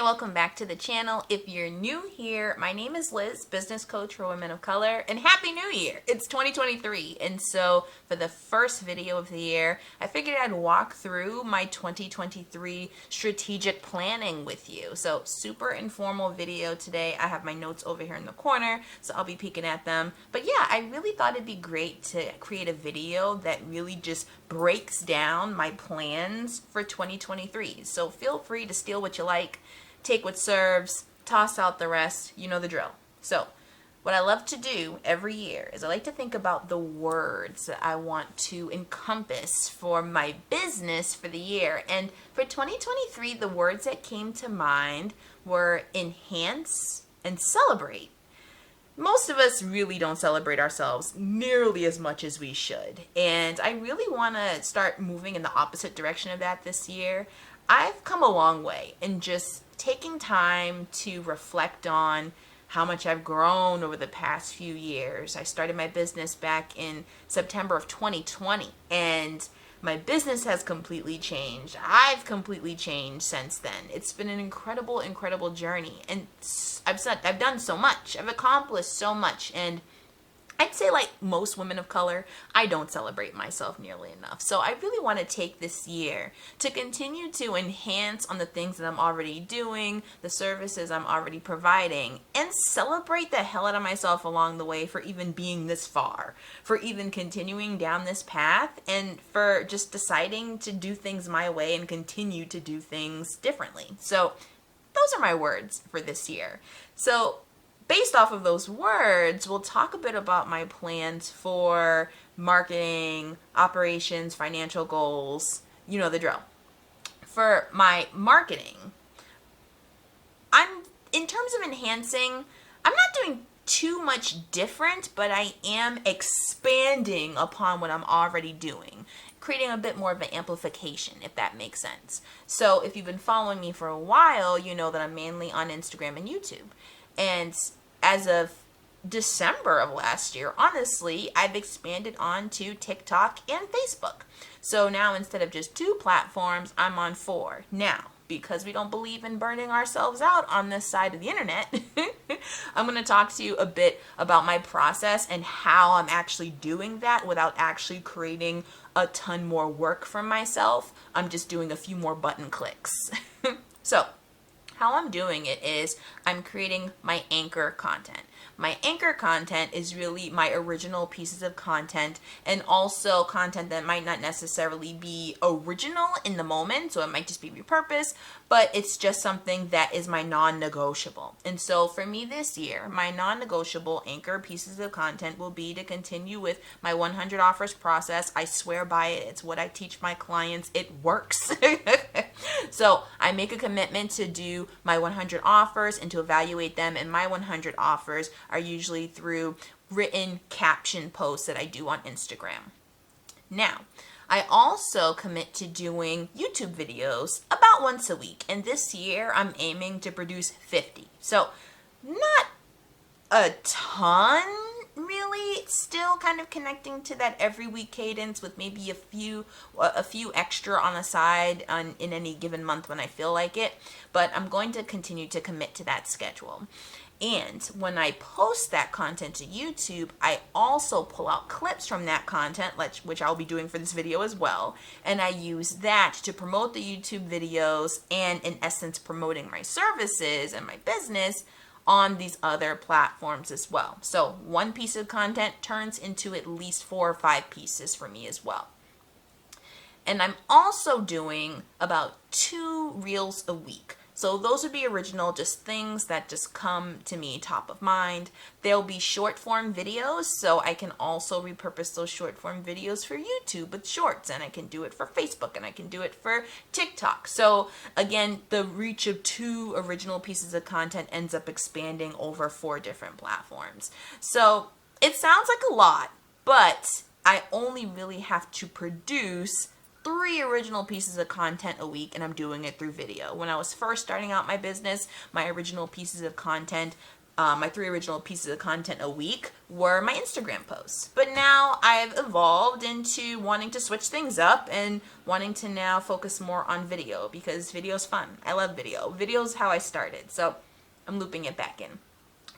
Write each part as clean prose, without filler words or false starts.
welcome back to the channel. If you're new here, my name is Liz, business coach for women of color, and Happy New Year! It's 2023, and so for the first video of the year, I figured I'd walk through my 2023 strategic planning with you. So super informal video today. I have my notes over here in the corner, so I'll be peeking at them. But yeah, I really thought it'd be great to create a video that really just breaks down my plans for 2023. So feel free to steal what you like, take what serves, toss out the rest, you know the drill. So what I love to do every year is I like to think about the words that I want to encompass for my business for the year. And for 2023, the words that came to mind were enhance and celebrate. Most of us really don't celebrate ourselves nearly as much as we should. And I really want to start moving in the opposite direction of that this year. I've come a long way in just taking time to reflect on how much I've grown over the past few years. I started my business back in September of 2020, and my business has completely changed. I've completely changed since then. It's been an incredible, incredible journey, and I've done so much. I've accomplished so much, and I'd say, like most women of color, I don't celebrate myself nearly enough. So I really want to take this year to continue to enhance on the things that I'm already doing, the services I'm already providing, and celebrate the hell out of myself along the way for even being this far, for even continuing down this path, and for just deciding to do things my way and continue to do things differently. So those are my words for this year. So based off of those words, we'll talk a bit about my plans for marketing, operations, financial goals, you know the drill. For my marketing, in terms of enhancing, I'm not doing too much different, but I am expanding upon what I'm already doing, creating a bit more of an amplification, if that makes sense. So if you've been following me for a while, you know that I'm mainly on Instagram and YouTube. And as of December of last year, honestly, I've expanded onto TikTok and Facebook. So now instead of just 2 platforms, I'm on 4. Now, because we don't believe in burning ourselves out on this side of the internet, I'm going to talk to you a bit about my process and how I'm actually doing that without actually creating a ton more work for myself. I'm just doing a few more button clicks. So how I'm doing it is I'm creating my anchor content. My anchor content is really my original pieces of content, and also content that might not necessarily be original in the moment, so it might just be repurposed, but it's just something that is my non-negotiable. And so for me this year, my non-negotiable anchor pieces of content will be to continue with my 100 offers process. I swear by it. It's what I teach my clients. It works. So I make a commitment to do my 100 offers and to evaluate them, and my 100 offers are usually through written caption posts that I do on Instagram. Now, I also commit to doing YouTube videos about once a week, and this year I'm aiming to produce 50. So not a ton, really, still kind of connecting to that every week cadence with maybe a few extra on the side in any given month when I feel like it, but I'm going to continue to commit to that schedule. And when I post that content to YouTube, I also pull out clips from that content, which I'll be doing for this video as well, and I use that to promote the YouTube videos and, in essence, promoting my services and my business on these other platforms as well. So one piece of content turns into at least 4 or 5 pieces for me as well. And I'm also doing about 2 reels a week. So those would be original, just things that just come to me top of mind. There'll be short form videos, so I can also repurpose those short form videos for YouTube with shorts, and I can do it for Facebook, and I can do it for TikTok. So again, the reach of 2 original pieces of content ends up expanding over 4 different platforms. So it sounds like a lot, but I only really have to produce 3 original pieces of content a week, and I'm doing it through video. When I was first starting out my business, my original pieces of content my 3 original pieces of content a week were my Instagram posts. But now I've evolved into wanting to switch things up and wanting to now focus more on video, because video's fun. I love video. Video's how I started, so I'm looping it back in.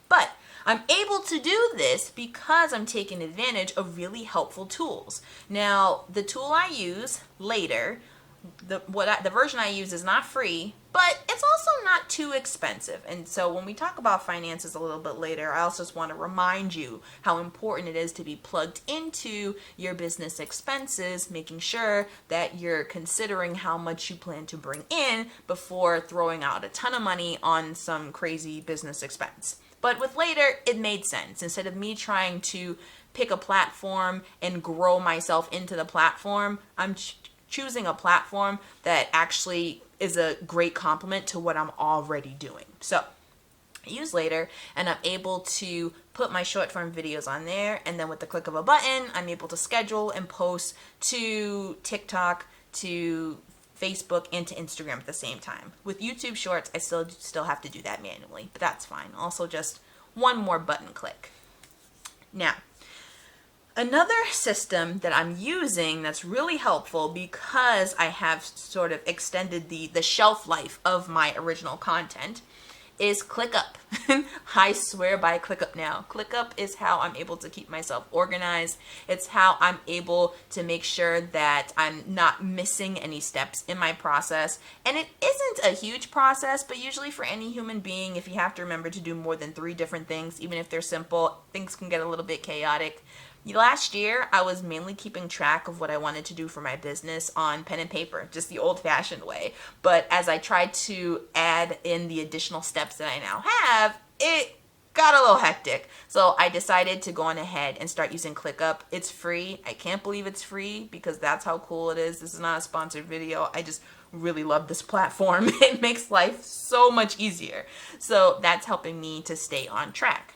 But I'm able to do this because I'm taking advantage of really helpful tools. Now, the tool I use later, the version I use is not free, but it's also not too expensive. And so when we talk about finances a little bit later, I also just want to remind you how important it is to be plugged into your business expenses, making sure that you're considering how much you plan to bring in before throwing out a ton of money on some crazy business expense. But with later, it made sense. Instead of me trying to pick a platform and grow myself into the platform, I'm choosing a platform that actually is a great complement to what I'm already doing. So I use later, and I'm able to put my short form videos on there, and then with the click of a button, I'm able to schedule and post to TikTok, to Facebook, and to Instagram at the same time. With YouTube Shorts, I still have to do that manually, but that's fine. Also just one more button click. Now, another system that I'm using that's really helpful, because I have sort of extended the shelf life of my original content, is ClickUp. I swear by ClickUp now. ClickUp is how I'm able to keep myself organized. It's how I'm able to make sure that I'm not missing any steps in my process. And it isn't a huge process, but usually for any human being, if you have to remember to do more than 3 different things, even if they're simple, things can get a little bit chaotic. Last year, I was mainly keeping track of what I wanted to do for my business on pen and paper, just the old-fashioned way. But as I tried to add in the additional steps that I now have, it got a little hectic. So I decided to go on ahead and start using ClickUp. It's free. I can't believe it's free, because that's how cool it is. This is not a sponsored video. I just really love this platform. It makes life so much easier. So that's helping me to stay on track.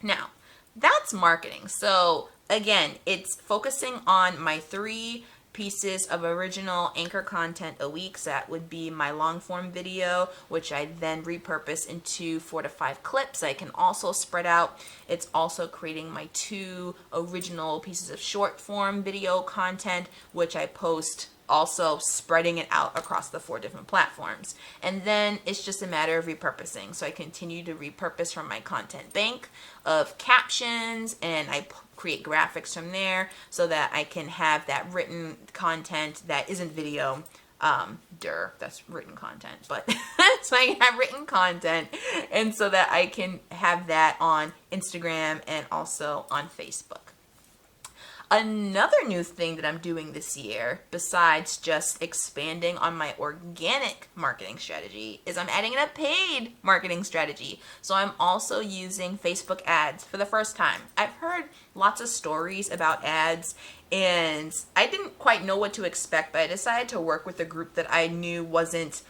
Now, that's marketing. So again, it's focusing on my 3 pieces of original anchor content a week. So that would be my long form video, which I then repurpose into 4 to 5 clips I can also spread out. It's also creating my 2 original pieces of short form video content, which I post, also spreading it out across the 4 different platforms. And then it's just a matter of repurposing. So I continue to repurpose from my content bank of captions, and I create graphics from there so that I can have that written content that isn't video. That's written content, but so I can have written content, and so that I can have that on Instagram and also on Facebook. Another new thing that I'm doing this year, besides just expanding on my organic marketing strategy, is I'm adding in a paid marketing strategy. So I'm also using Facebook ads for the first time. I've heard lots of stories about ads, and I didn't quite know what to expect, but I decided to work with a group that I knew wasn't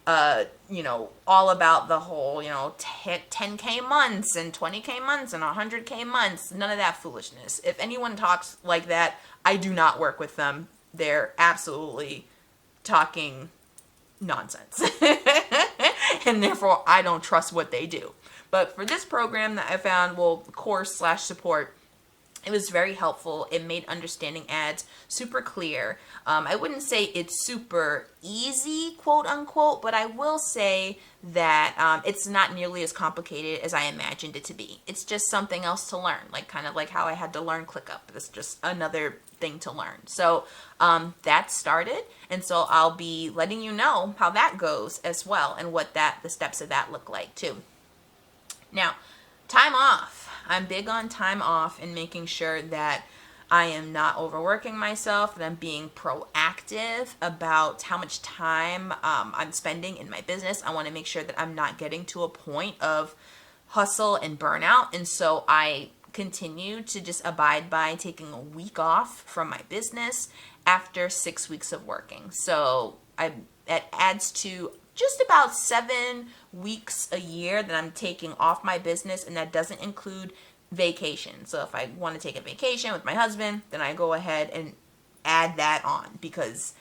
all about the whole, 10K months and 20K months and 100K months. None of that foolishness. If anyone talks like that, I do not work with them. They're absolutely talking nonsense. And therefore, I don't trust what they do. But for this program that I found, course/support, it was very helpful. It made understanding ads super clear. I wouldn't say it's super easy, quote unquote, but I will say that it's not nearly as complicated as I imagined it to be. It's just something else to learn, kind of like how I had to learn ClickUp. It's just another thing to learn. So that started, and so I'll be letting you know how that goes as well, and what the steps of that look like too. Now, time off. I'm big on time off and making sure that I am not overworking myself, that I'm being proactive about how much time I'm spending in my business. I want to make sure that I'm not getting to a point of hustle and burnout. And so I continue to just abide by taking a week off from my business after 6 weeks of working. So it adds to just about 7 weeks a year that I'm taking off my business, and that doesn't include vacation. So if I want to take a vacation with my husband, then I go ahead and add that on, because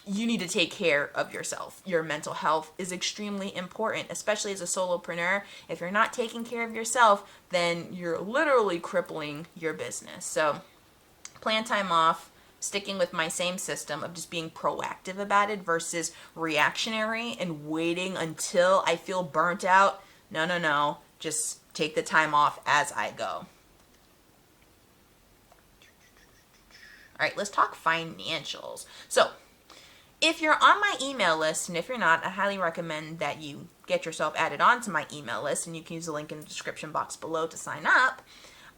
you need to take care of yourself. Your mental health is extremely important, especially as a solopreneur. If you're not taking care of yourself, then you're literally crippling your business. So plan time off, sticking with my same system of just being proactive about it versus reactionary and waiting until I feel burnt out. No. Just take the time off as I go. All right, let's talk financials. So if you're on my email list, and if you're not, I highly recommend that you get yourself added onto my email list, and you can use the link in the description box below to sign up.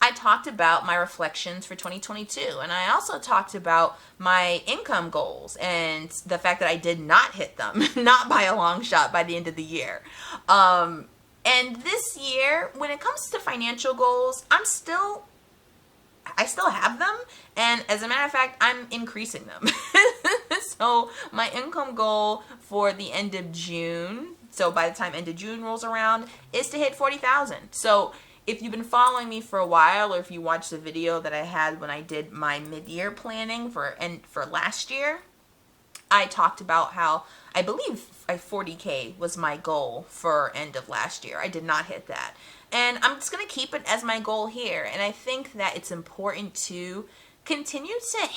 I talked about my reflections for 2022, and I also talked about my income goals and the fact that I did not hit them, not by a long shot, by the end of the year. And this year, when it comes to financial goals, I still have them, and as a matter of fact, I'm increasing them. So my income goal for the end of June, so by the time end of June rolls around, is to hit 40,000. So if you've been following me for a while, or if you watched the video that I had when I did my mid-year planning for last year, I talked about how I believe 40K was my goal for end of last year. I did not hit that. And I'm just going to keep it as my goal here. And I think that it's important to continue to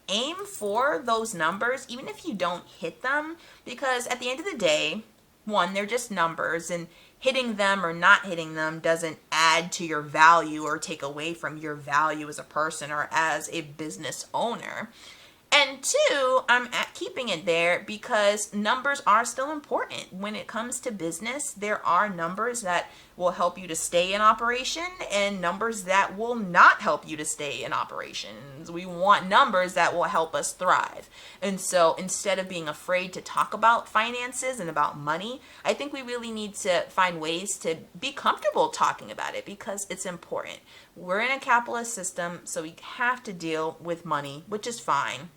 aim for those numbers, even if you don't hit them, because at the end of the day, one, they're just numbers, and hitting them or not hitting them doesn't add to your value or take away from your value as a person or as a business owner. And two, I'm keeping it there because numbers are still important. When it comes to business, there are numbers that will help you to stay in operation and numbers that will not help you to stay in operations. We want numbers that will help us thrive. And so instead of being afraid to talk about finances and about money, I think we really need to find ways to be comfortable talking about it because it's important. We're in a capitalist system, so we have to deal with money, which is fine.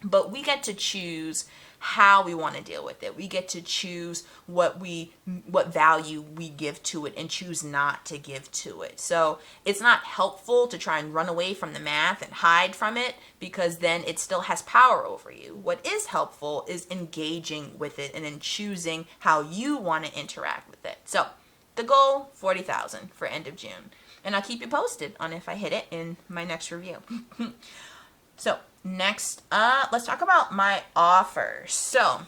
But we get to choose how we want to deal with it. We get to choose what value we give to it and choose not to give to it. So it's not helpful to try and run away from the math and hide from it because then it still has power over you. What is helpful is engaging with it and then choosing how you want to interact with it. So the goal, 40,000 for end of June. And I'll keep you posted on if I hit it in my next review. So next, let's talk about my offer. So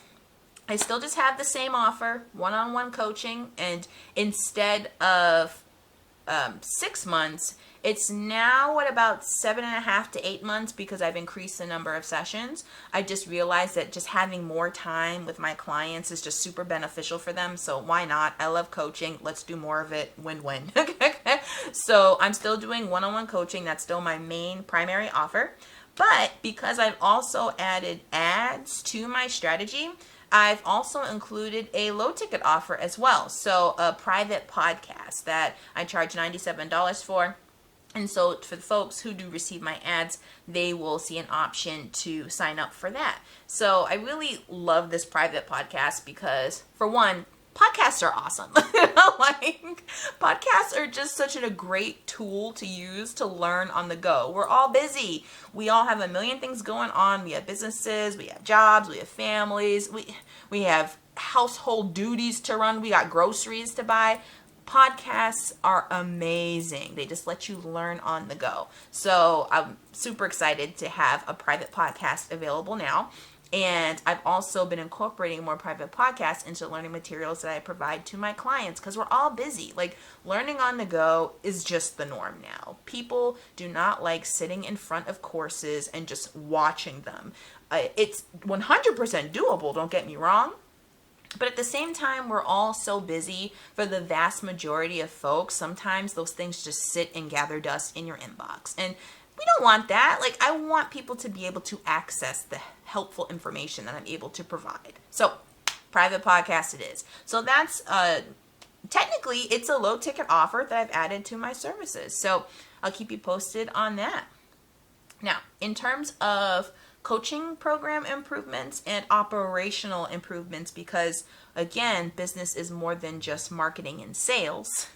I still just have the same offer, one-on-one coaching, and instead of 6 months, it's now at about 7.5 to 8 months because I've increased the number of sessions. I just realized that just having more time with my clients is just super beneficial for them. So why not? I love coaching. Let's do more of it. Win-win. So I'm still doing one-on-one coaching. That's still my main primary offer. But because I've also added ads to my strategy, I've also included a low ticket offer as well. So a private podcast that I charge $97 for. And so for the folks who do receive my ads, they will see an option to sign up for that. So I really love this private podcast because, for one, podcasts are awesome. Like, podcasts are just such a great tool to use to learn on the go. We're all busy. We all have a million things going on. We have businesses, we have jobs, we have families, we have household duties to run, we got groceries to buy. Podcasts are amazing. They just let you learn on the go. So I'm super excited to have a private podcast available now. And I've also been incorporating more private podcasts into learning materials that I provide to my clients because we're all busy. Like, learning on the go is just the norm now. People do not like sitting in front of courses and just watching them. It's 100% doable, don't get me wrong. But at the same time, we're all so busy. For the vast majority of folks, sometimes those things just sit and gather dust in your inbox. And we don't want that. Like, I want people to be able to access the helpful information that I'm able to provide. So, private podcast it is. So that's, technically, it's a low ticket offer that I've added to my services. So I'll keep you posted on that. Now, in terms of coaching program improvements and operational improvements, because again, business is more than just marketing and sales.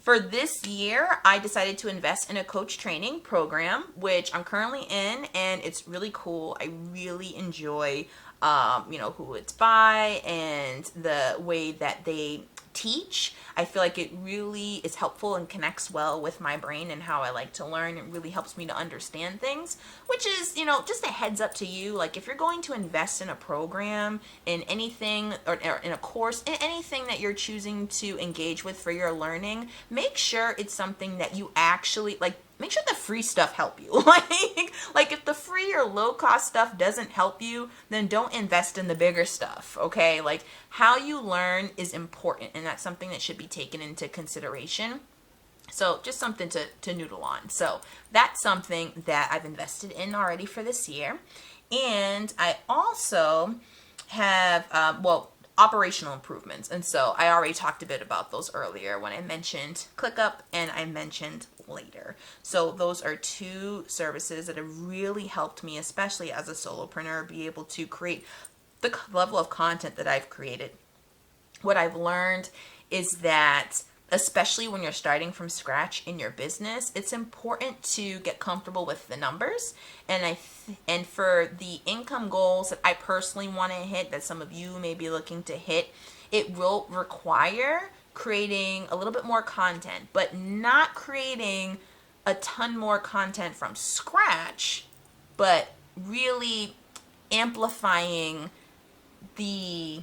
For this year, I decided to invest in a coach training program, which I'm currently in, and it's really cool. I really enjoy, who it's by and the way that they teach. I feel like it really is helpful and connects well with my brain and how I like to learn. It really helps me to understand things, which is, just a heads up to you. Like if you're going to invest in a program, in anything, or in a course, in anything that you're choosing to engage with for your learning, make sure it's something that you actually like. Make sure the free stuff help you. like if the free or low cost stuff doesn't help you, then don't invest in the bigger stuff, okay? Like how you learn is important, and that's something that should be taken into consideration. So just something to noodle on. So that's something that I've invested in already for this year. And I also have, operational improvements. And so I already talked a bit about those earlier when I mentioned ClickUp and I mentioned Later. So those are two services that have really helped me, especially as a solopreneur, be able to create the level of content that I've created. What I've learned is that especially when you're starting from scratch in your business, it's important to get comfortable with the numbers. And for the income goals that I personally want to hit, that some of you may be looking to hit, it will require creating a little bit more content, but not creating a ton more content from scratch, but really amplifying the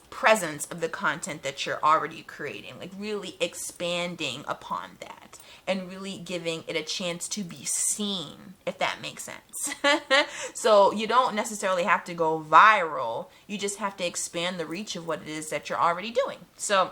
presence of the content that you're already creating, like really expanding upon that and really giving it a chance to be seen, if that makes sense. So you don't necessarily have to go viral, you just have to expand the reach of what it is that you're already doing. So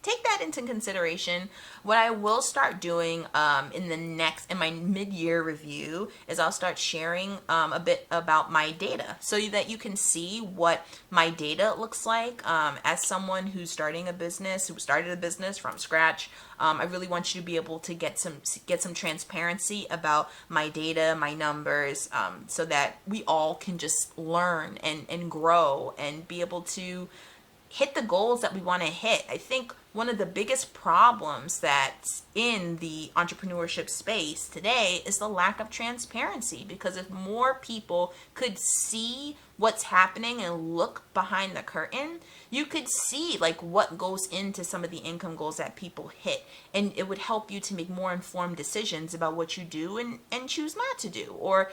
take that into consideration. What I will start doing in my mid-year review is I'll start sharing a bit about my data so that you can see what my data looks like as someone who's starting a business, who started a business from scratch. I really want you to be able to get some transparency about my data, my numbers, so that we all can just learn and grow and be able to hit the goals that we want to hit. I think one of the biggest problems that's in the entrepreneurship space today is the lack of transparency, because if more people could see what's happening and look behind the curtain, you could see like what goes into some of the income goals that people hit, and it would help you to make more informed decisions about what you do and choose not to do, or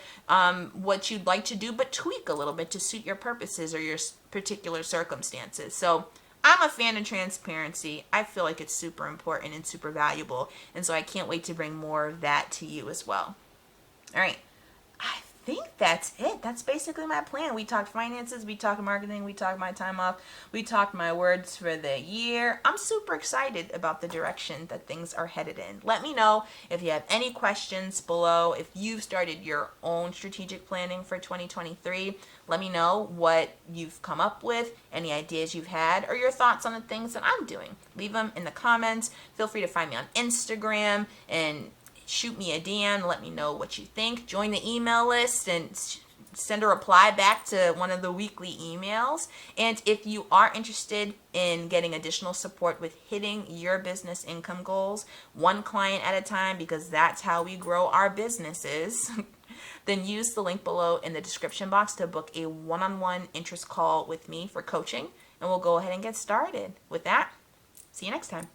what you'd like to do but tweak a little bit to suit your purposes or your particular circumstances. So I'm a fan of transparency. I feel like it's super important and super valuable, and so I can't wait to bring more of that to you as well. All right, I think that's it. That's basically my plan. We talked finances, we talked marketing, we talked my time off, we talked my words for the year. I'm super excited about the direction that things are headed in. Let me know if you have any questions below. If you've started your own strategic planning for 2023, let me know what you've come up with, any ideas you've had, or your thoughts on the things that I'm doing. Leave them in the comments. Feel free to find me on Instagram and shoot me a DM. Let me know what you think. Join the email list and send a reply back to one of the weekly emails. And if you are interested in getting additional support with hitting your business income goals, one client at a time, because that's how we grow our businesses, then use the link below in the description box to book a one-on-one interest call with me for coaching, and we'll go ahead and get started. With that, see you next time.